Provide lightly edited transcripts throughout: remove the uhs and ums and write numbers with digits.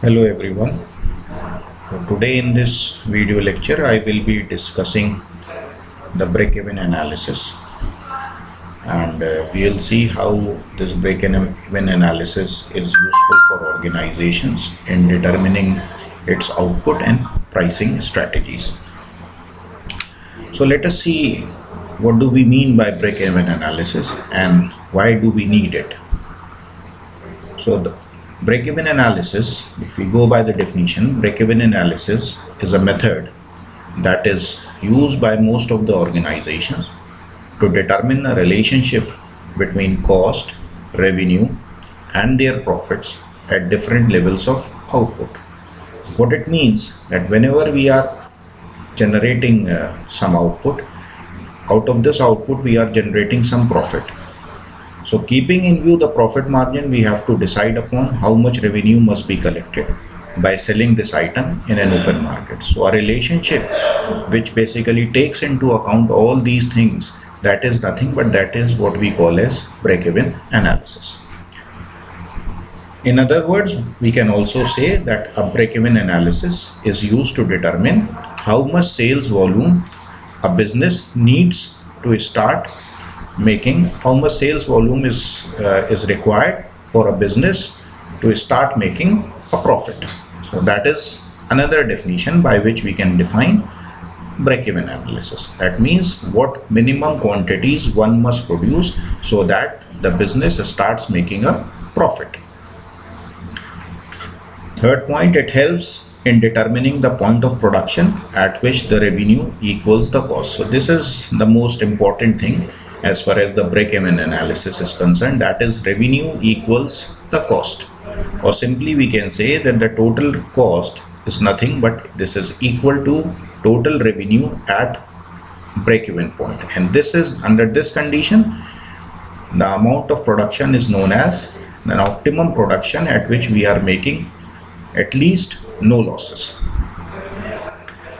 Hello everyone. So today in this video lecture I will be discussing the break-even analysis, and we will see how this break-even analysis is useful for organizations in determining its output and pricing strategies. So let us see what do we mean by break-even analysis and why do we need it. So the break-even analysis, if we go by the definition, break-even analysis is a method that is used by most of the organizations to determine the relationship between cost, revenue, and their profits at different levels of output. What it means that whenever we are generating some output, out of this output we are generating some profit. So keeping in view the profit margin, we have to decide upon how much revenue must be collected by selling this item in an open market. So a relationship which basically takes into account all these things, that is nothing but that is what we call as break-even analysis. In other words, we can also say that a break-even analysis is used to determine how much sales volume a business needs to start making, how much sales volume is required for a business to start making a profit. So that is another definition by which we can define break-even analysis. That means what minimum quantities one must produce so that the business starts making a profit. Third point, it helps in determining the point of production at which the revenue equals the cost. So this is the most important thing as far as the break-even analysis is concerned, that is revenue equals the cost, or simply we can say that the total cost is nothing but this is equal to total revenue at break-even point. And this is, under this condition, the amount of production is known as an optimum production at which we are making at least no losses.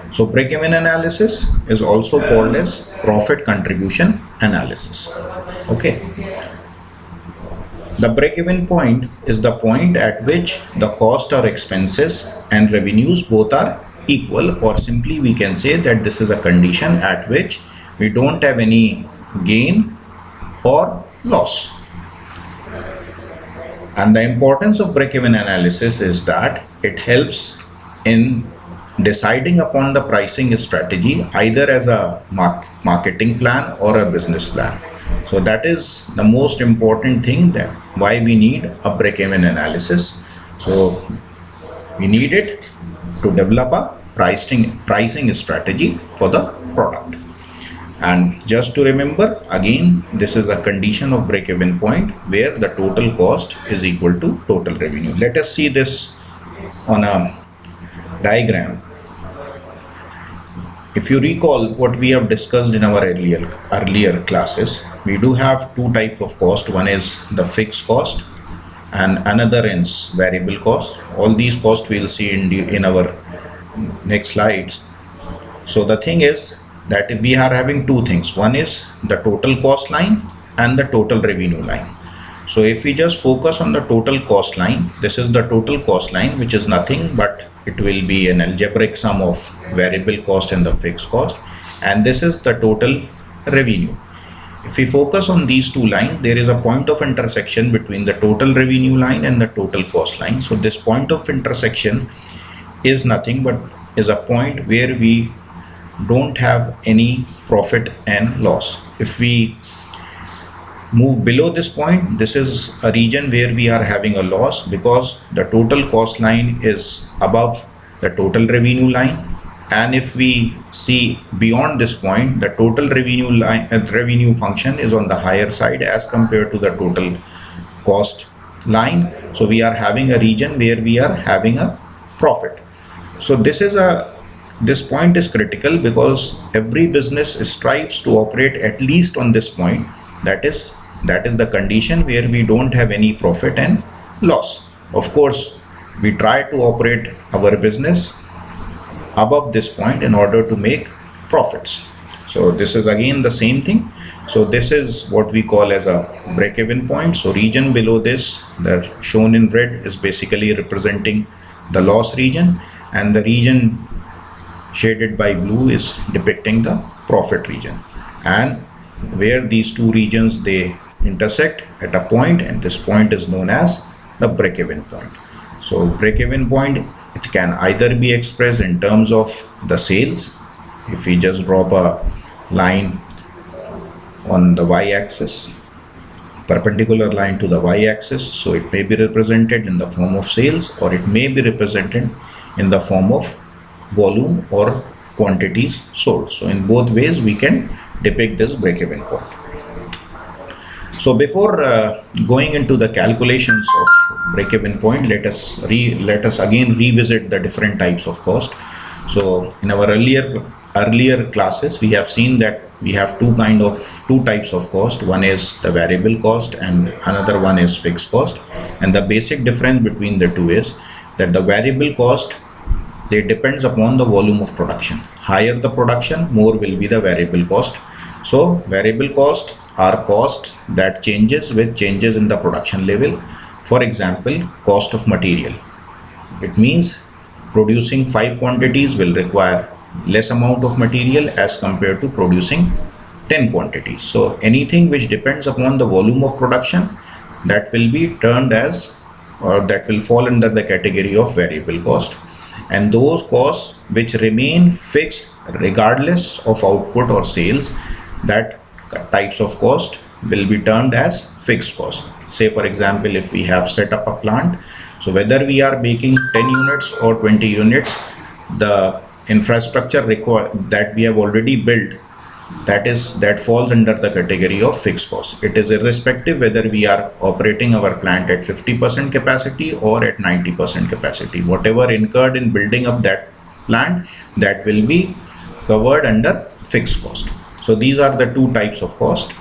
So break-even analysis is also called as profit contribution analysis. Okay. The break-even point is the point at which the cost or expenses and revenues both are equal, or simply we can say that this is a condition at which we don't have any gain or loss. And the importance of break-even analysis is that it helps in deciding upon the pricing strategy either as a marketing plan or a business plan. So that is the most important thing, that why we need a break-even analysis. So we need it to develop a pricing strategy for the product. And just to remember again, this is a condition of break-even point where the total cost is equal to total revenue. Let us see this on a diagram. If you recall what we have discussed in our earlier classes, we do have two types of cost. One is the fixed cost and another is variable cost. All these costs we will see in our next slides. So the thing is that if we are having two things, one is the total cost line and the total revenue line. So if we just focus on the total cost line, this is the total cost line, which is nothing but it will be an algebraic sum of variable cost and the fixed cost, and this is the total revenue. If we focus on these two lines, there is a point of intersection between the total revenue line and the total cost line. So this point of intersection is nothing but is a point where we don't have any profit and loss. If we move below this point, this is a region where we are having a loss because the total cost line is above the total revenue line. And if we see beyond this point, the total revenue line, revenue function is on the higher side as compared to the total cost line. So we are having a region where we are having a profit. So this point is critical because every business strives to operate at least on this point. That is the condition where we don't have any profit and loss. Of course, we try to operate our business above this point in order to make profits. So this is again the same thing. So this is what we call as a break-even point. So region below this, the shown in red, is basically representing the loss region, and the region shaded by blue is depicting the profit region, and where these two regions they intersect at a point, and this point is known as the break-even point. So break-even point, it can either be expressed in terms of the sales. If we just drop a line on the y-axis, perpendicular line to the y-axis, so it may be represented in the form of sales, or it may be represented in the form of volume or quantities sold. So in both ways we can depict this break-even point. So before going into the calculations of break-even point, let us again revisit the different types of cost. So in our earlier classes, we have seen that we have two types of cost. One is the variable cost and another one is fixed cost. And the basic difference between the two is that the variable cost, they depends upon the volume of production. Higher the production, more will be the variable cost. So variable cost are costs that changes with changes in the production level. For example, cost of material. It means producing 5 quantities will require less amount of material as compared to producing 10 quantities. So anything which depends upon the volume of production, that will be termed as, or that will fall under the category of variable cost. And those costs which remain fixed regardless of output or sales, that types of cost will be termed as fixed cost. Say for example, if we have set up a plant, so whether we are making 10 units or 20 units, the infrastructure that we have already built, that falls under the category of fixed cost. It is irrespective whether we are operating our plant at 50% capacity or at 90% capacity. Whatever incurred in building up that plant, that will be covered under fixed cost. So these are the two types of cost.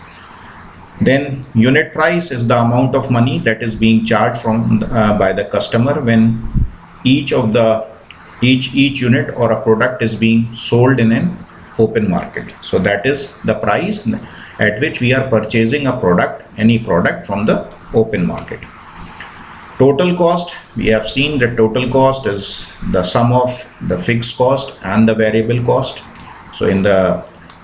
Then unit price is the amount of money that is being charged by the customer when each unit or a product is being sold in an open market. So that is the price at which we are purchasing a product, any product from the open market. Total cost, we have seen that total cost is the sum of the fixed cost and the variable cost. So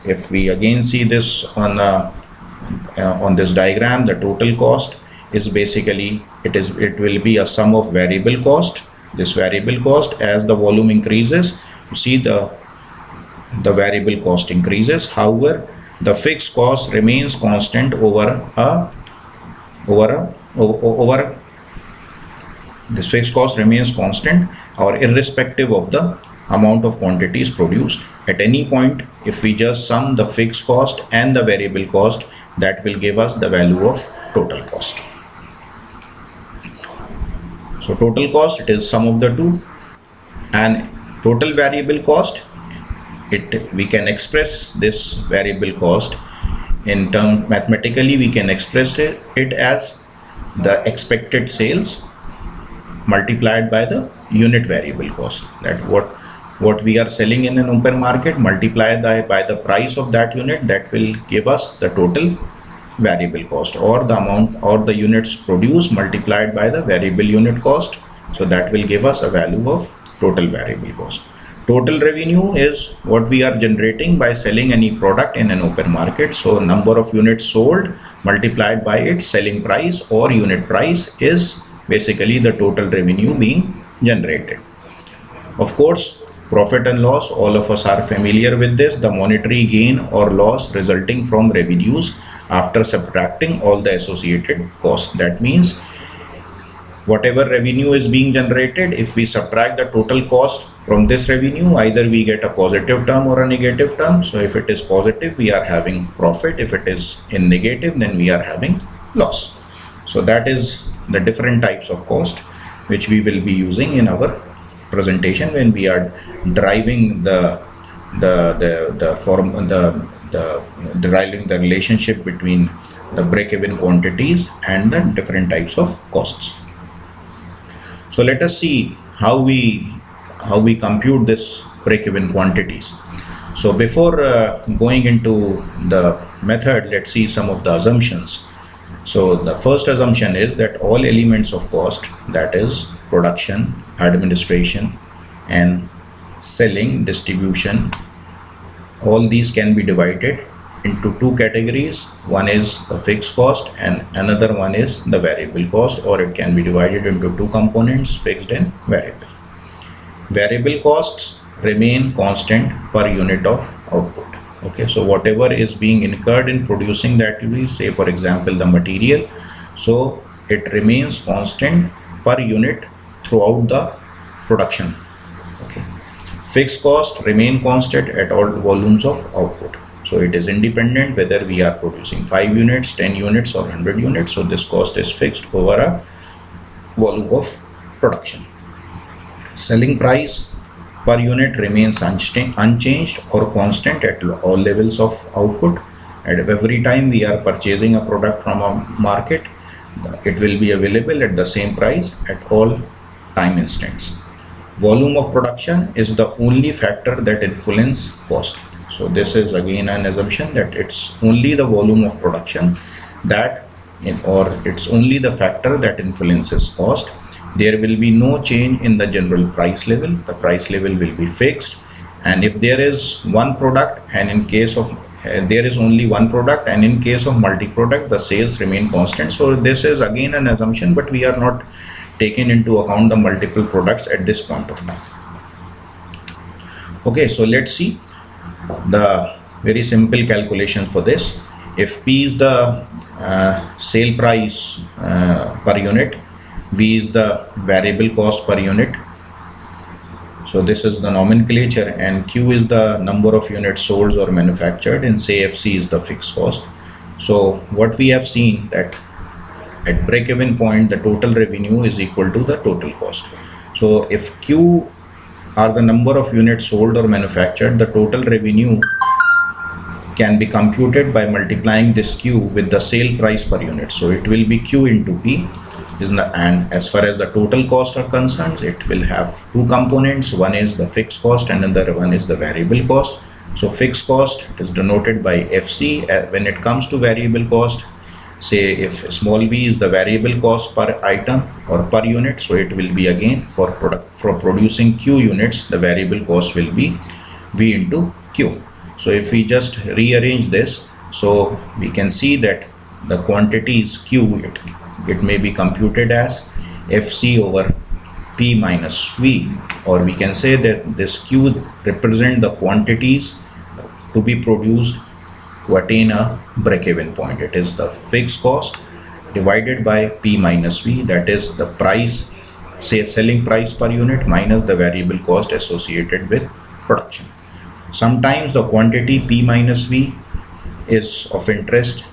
if we again see this on this diagram, the total cost is basically, it will be a sum of variable cost. This variable cost, as the volume increases, you see the variable cost increases. However, the fixed cost remains constant this fixed cost remains constant or irrespective of the amount of quantities produced. At any point, if we just sum the fixed cost and the variable cost, that will give us the value of total cost. So total cost, it is sum of the two. And total variable cost, we can express this variable cost in term mathematically. We can express it as the expected sales multiplied by the unit variable cost. That what we are selling in an open market multiplied by the price of that unit, that will give us the total variable cost, or the amount or the units produced multiplied by the variable unit cost. So that will give us a value of total variable cost. Total revenue is what we are generating by selling any product in an open market. So number of units sold multiplied by its selling price or unit price is basically the total revenue being generated. Of course, profit and loss, all of us are familiar with this, the monetary gain or loss resulting from revenues after subtracting all the associated costs. That means whatever revenue is being generated, if we subtract the total cost from this revenue, either we get a positive term or a negative term. So if it is positive, we are having profit. If it is in negative, then we are having loss. So that is the different types of cost which we will be using in our presentation when we are deriving deriving the relationship between the break-even quantities and the different types of costs. So let us see how we compute this break-even quantities. So before going into the method, let's see some of the assumptions. So the first assumption is that all elements of cost, that is production, administration, and selling, distribution, all these can be divided into two categories. One is the fixed cost and another one is the variable cost, or it can be divided into two components, fixed and variable. Variable costs remain constant per unit of output. Okay, so whatever is being incurred in producing that will be, say for example, the material, so it remains constant per unit throughout the production. Okay, fixed cost remain constant at all volumes of output. So it is independent whether we are producing 5 units, 10 units or 100 units. So this cost is fixed over a volume of production. Selling price per unit remains unchanged or constant at all levels of output. And every time we are purchasing a product from a market, it will be available at the same price at all time instants. Volume of production is the only factor that influences cost. So this is again an assumption that it's only the volume of production that it's only the factor that influences cost. There will be no change in the general price level. The price level will be fixed, and if there is one product and in case of there is only one product, and in case of multi-product the sales remain constant. So this is again an assumption, but we are not taking into account the multiple products at this point of time. Okay, so let's see the very simple calculation for this. If P is the sale price per unit, V is the variable cost per unit, so this is the nomenclature, and Q is the number of units sold or manufactured, and say FC is the fixed cost. So what we have seen that at break-even point the total revenue is equal to the total cost. So if Q are the number of units sold or manufactured, the total revenue can be computed by multiplying this Q with the sale price per unit. So it will be Q into P. And as far as the total costs are concerned, it will have two components. One is the fixed cost and another one is the variable cost. So fixed cost is denoted by FC. When it comes to variable cost, say if small v is the variable cost per item or per unit, so it will be again for producing Q units, the variable cost will be V into Q. So if we just rearrange this, so we can see that the quantities Q, it may be computed as FC over P minus V, or we can say that this Q represent the quantities to be produced to attain a break-even point. It is the fixed cost divided by P minus V, that is the price, say selling price per unit minus the variable cost associated with production. Sometimes the quantity P minus V is of interest,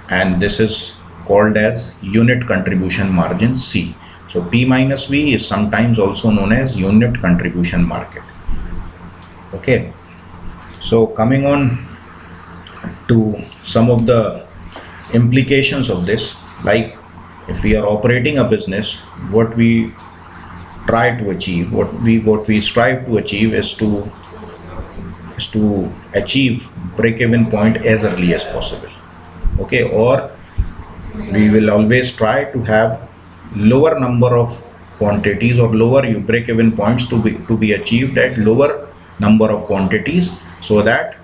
and this is called as unit contribution margin C. So P minus V is sometimes also known as unit contribution market. Okay, so coming on to some of the implications of this, like if we are operating a business, what we try to achieve, what we strive to achieve is to achieve break-even point as early as possible. Okay, or we will always try to have lower number of quantities or lower break-even points to be achieved at lower number of quantities, so that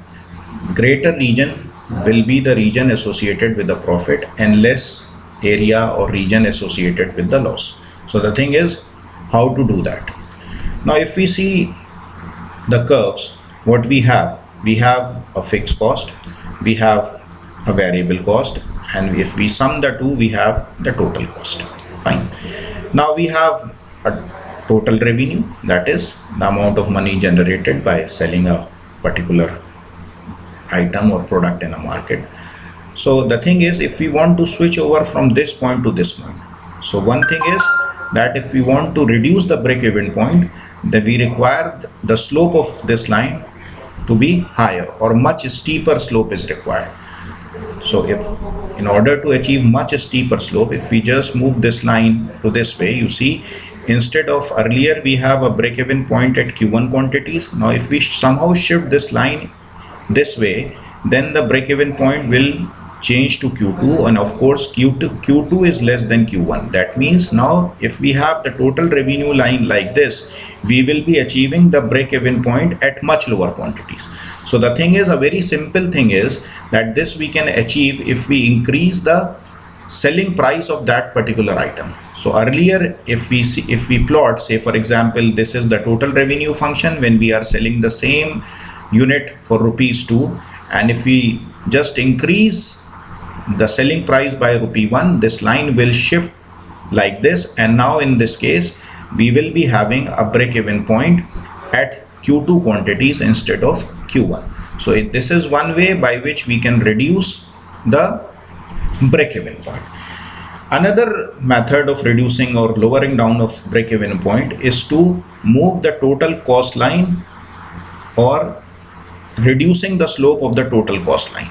greater region will be the region associated with the profit and less area or region associated with the loss. So the thing is how to do that. Now if we see the curves, what we have a fixed cost, we have a variable cost, and if we sum the two, we have the total cost. Fine. Now we have a total revenue, that is the amount of money generated by selling a particular item or product in a market. So the thing is, if we want to switch over from this point to this point, so one thing is that if we want to reduce the break-even point, then we require the slope of this line to be higher, or much steeper slope is required. So if in order to achieve much steeper slope, if we just move this line to this way, you see, instead of earlier we have a break-even point at Q1 quantities, now if we somehow shift this line this way, then the break-even point will change to Q2, and of course Q2 is less than Q1. That means now if we have the total revenue line like this, we will be achieving the break-even point at much lower quantities. So the thing is, a very simple thing is that this we can achieve if we increase the selling price of that particular item. So earlier, if we plot, say for example, this is the total revenue function when we are selling the same unit for ₹2, and if we just increase the selling price by ₹1, this line will shift like this, and now in this case we will be having a break-even point at Q2 quantities instead of Q1. So this is one way by which we can reduce the break-even point. Another method of reducing or lowering down of break-even point is to move the total cost line or reducing the slope of the total cost line.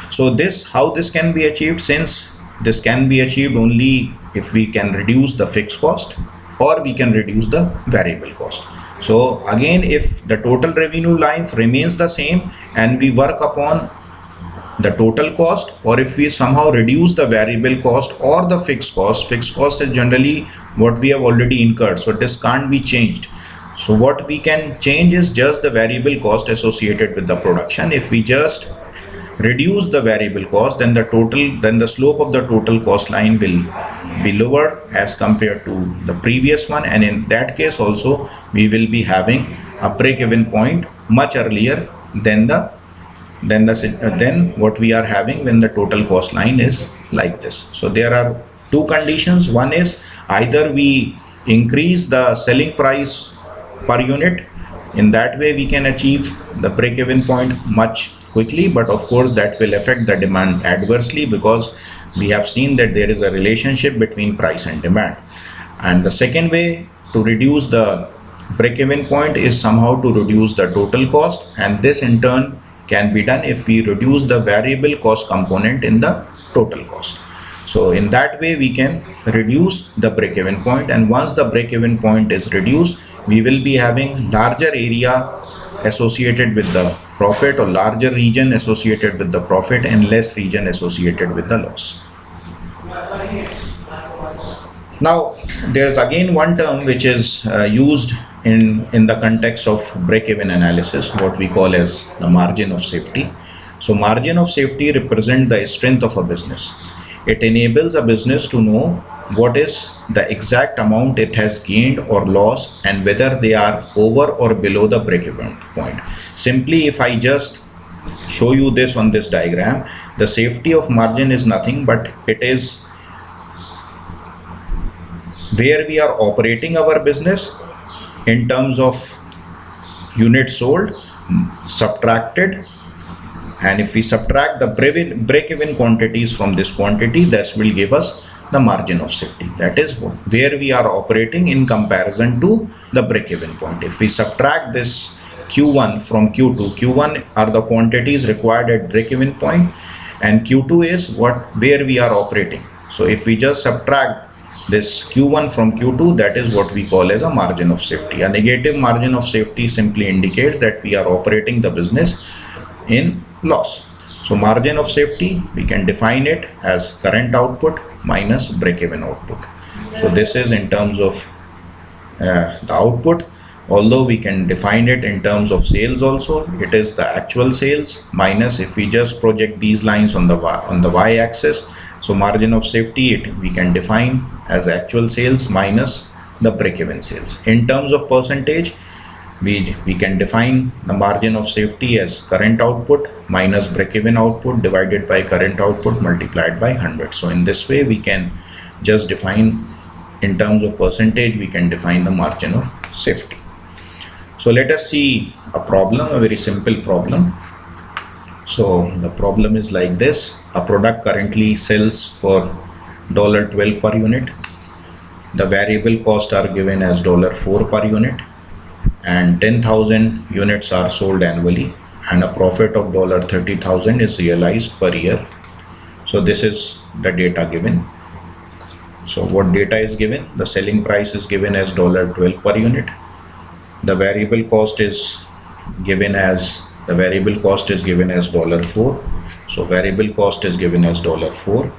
So how this can be achieved, since this can be achieved only if we can reduce the fixed cost or we can reduce the variable cost. So again, if the total revenue lines remains the same and we work upon the total cost, or if we somehow reduce the variable cost or the fixed cost is generally what we have already incurred, so this can't be changed. So what we can change is just the variable cost associated with the production. If we just reduce the variable cost, then the slope of the total cost line will be lower as compared to the previous one, and in that case also we will be having a break-even point much earlier than what we are having when the total cost line is like this. So there are two conditions. One is either we increase the selling price per unit, in that way we can achieve the break-even point much quickly, but of course that will affect the demand adversely, because we have seen that there is a relationship between price and demand. And the second way to reduce the break-even point is somehow to reduce the total cost, and this in turn can be done if we reduce the variable cost component in the total cost. So in that way we can reduce the break-even point, and once the break-even point is reduced, we will be having larger area associated with the profit, or larger region associated with the profit, and less region associated with the loss. Now there is again one term which is used in the context of break-even analysis, what we call as the margin of safety. So margin of safety represents the strength of a business. It enables a business to know what is the exact amount it has gained or lost, and whether they are over or below the break-even point. Simply, if I just show you this on this diagram, the safety of margin is nothing but it is where we are operating our business in terms of units sold subtracted, and if we subtract the break-even quantities from this quantity, this will give us the margin of safety. That is where we are operating in comparison to the break-even point. If we subtract this Q1 from Q2, Q1 are the quantities required at break-even point, and Q2 is where we are operating. So if we just subtract this Q1 from Q2, that is what we call as a margin of safety. A negative margin of safety simply indicates that we are operating the business in loss. So margin of safety, we can define it as current output minus break-even output. So this is in terms of the output, although we can define it in terms of sales also. It is the actual sales minus, if we just project these lines on the y-axis, so margin of safety we can define as actual sales minus the break-even sales. In terms of percentage, we can define the margin of safety as current output minus break-even output divided by current output multiplied by 100. So in this way we can just define, in terms of percentage, we can define the margin of safety. So let us see a problem, a very simple problem. So the problem is like this. A product currently sells for $12 per unit. The variable costs are given as $4 per unit, and 10,000 units are sold annually, and a profit of $30,000 is realized per year. So this is the data given. So what data is given? The selling price is given as $12 per unit. The variable cost is given as $4, So variable cost is given as $4.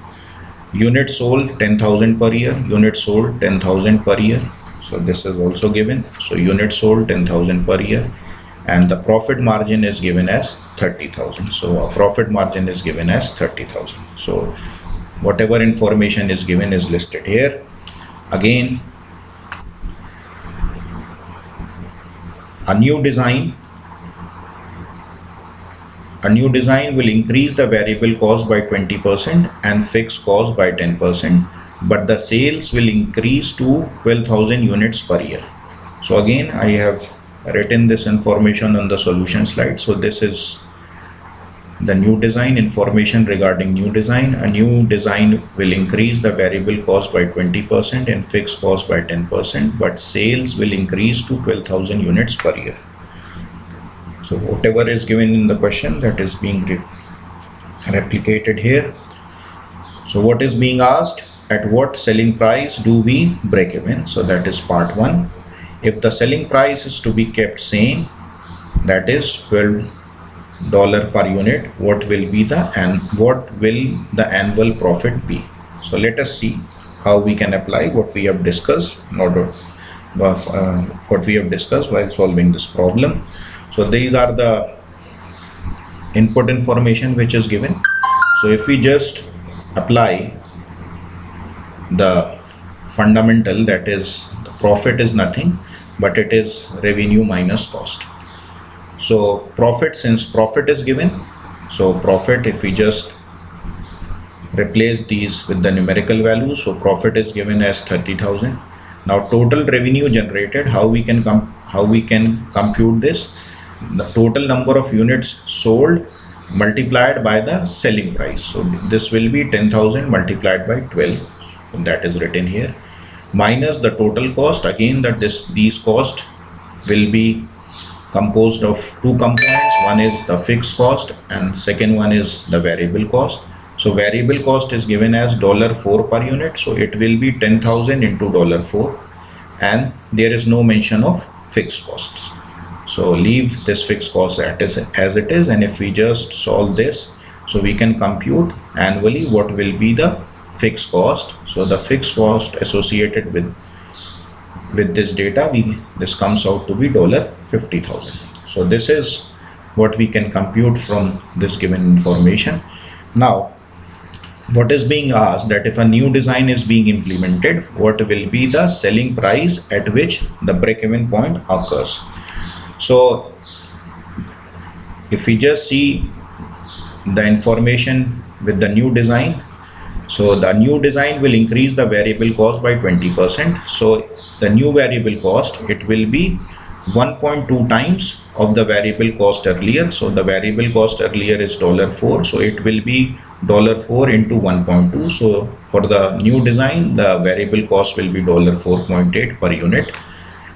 Unit sold 10,000 per year. Unit sold 10,000 per year. So this is also given. So unit sold 10,000 per year. And the profit margin is given as 30,000. So our profit margin is given as 30,000. So whatever information is given is listed here. Again, a new design will increase the variable cost by 20% and fixed cost by 10%, but the sales will increase to 12,000 units per year. So again, I have written this information on the solution slide. So this is the new design information regarding new design. A new design will increase the variable cost by 20% and fixed cost by 10%, but sales will increase to 12,000 units per year. So whatever is given in the question, that is being replicated here. So what is being asked? At what selling price do we break even? So that is part 1. If the selling price is to be kept same, that is $12 per unit, what will the annual profit be? So let us see how we can apply what we have discussed while solving this problem. So these are the input information which is given. So if we just apply the fundamental, that is the profit is nothing but it is revenue minus cost. So profit, since profit is given, so profit, if we just replace these with the numerical values, so profit is given as 30,000. Now total revenue generated, how we can compute this? The total number of units sold multiplied by the selling price. So this will be 10,000 multiplied by 12, and that is written here, minus the total cost. Again, that these costs will be composed of two components. One is the fixed cost and second one is the variable cost. So variable cost is given as $4 per unit. So it will be 10,000 into $4, and there is no mention of fixed costs. So leave this fixed cost as it is, and if we just solve this, so we can compute annually what will be the fixed cost. So the fixed cost associated with this data, this comes out to be $50,000. So this is what we can compute from this given information. Now what is being asked, that if a new design is being implemented, what will be the selling price at which the break-even point occurs? So if we just see the information with the new design, so the new design will increase the variable cost by 20%. So the new variable cost, it will be 1.2 times of the variable cost earlier. So the variable cost earlier is $4, so it will be $4 into 1.2. So for the new design, the variable cost will be $4.8 per unit,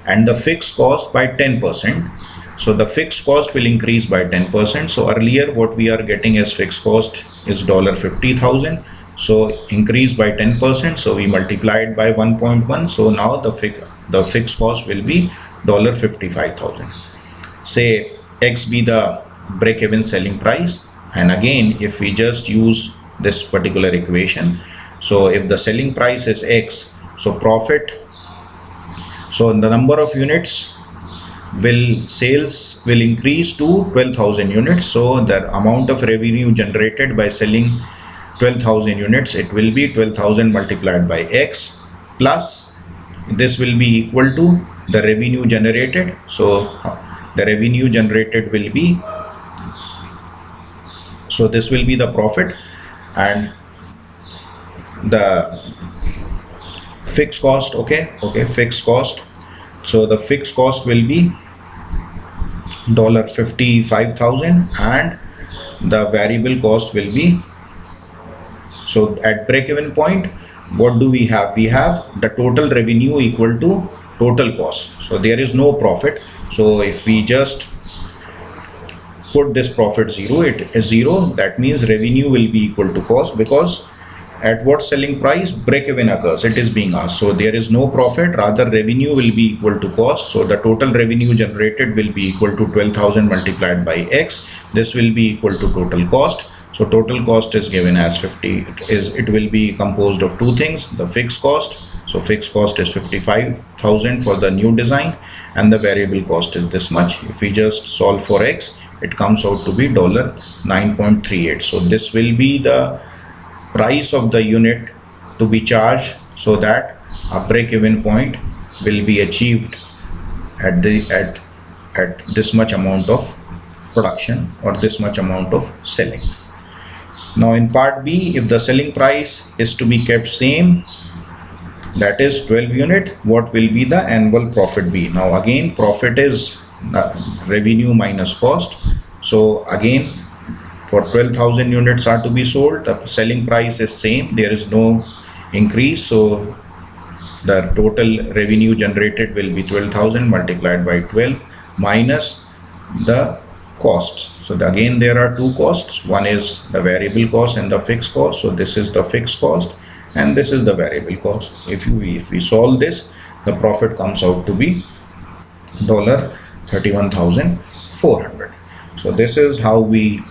and the fixed cost by 10%. So the fixed cost will increase by 10%. So earlier what we are getting as fixed cost is $50,000. So increase by 10%. So we multiplied by 1.1. So now the fixed cost will be $55,000. Say X be the break-even selling price. And again, if we just use this particular equation, so if the selling price is X, so profit, so the number of units sales will increase to 12,000 units. So the amount of revenue generated by selling 12,000 units, it will be 12,000 multiplied by X, plus this will be equal to the revenue generated. So the revenue generated will be, so this will be the profit, and the fixed cost, fixed cost. So the fixed cost will be $55,000, and the variable cost will be, so at break-even point, what do we have? We have the total revenue equal to total cost. So there is no profit. So if we just put this profit 0, it is 0. That means revenue will be equal to cost, because at what selling price break-even occurs, it is being asked. So there is no profit, rather revenue will be equal to cost. So the total revenue generated will be equal to 12,000 multiplied by X. This will be equal to total cost. So total cost is given as 50. It will be composed of two things: the fixed cost. So fixed cost is 55,000 for the new design, and the variable cost is this much. If we just solve for X, it comes out to be $9.38. So this will be the price of the unit to be charged, so that a break-even point will be achieved at this much amount of production or this much amount of selling. Now in part B, if the selling price is to be kept same, that is 12 unit, what will be the annual profit be? Now again, profit is revenue minus cost. So again, for 12,000 units are to be sold, the selling price is same, there is no increase. So the total revenue generated will be 12,000 multiplied by 12 minus the costs. So again, there are two costs. One is the variable cost and the fixed cost. So this is the fixed cost and this is the variable cost. If we solve this, the profit comes out to be $31,400. So this is how we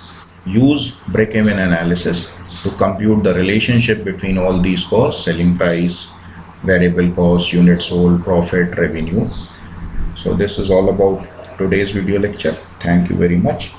use break-even analysis to compute the relationship between all these costs: selling price, variable cost, units sold, profit, revenue. So this is all about today's video lecture. Thank you very much.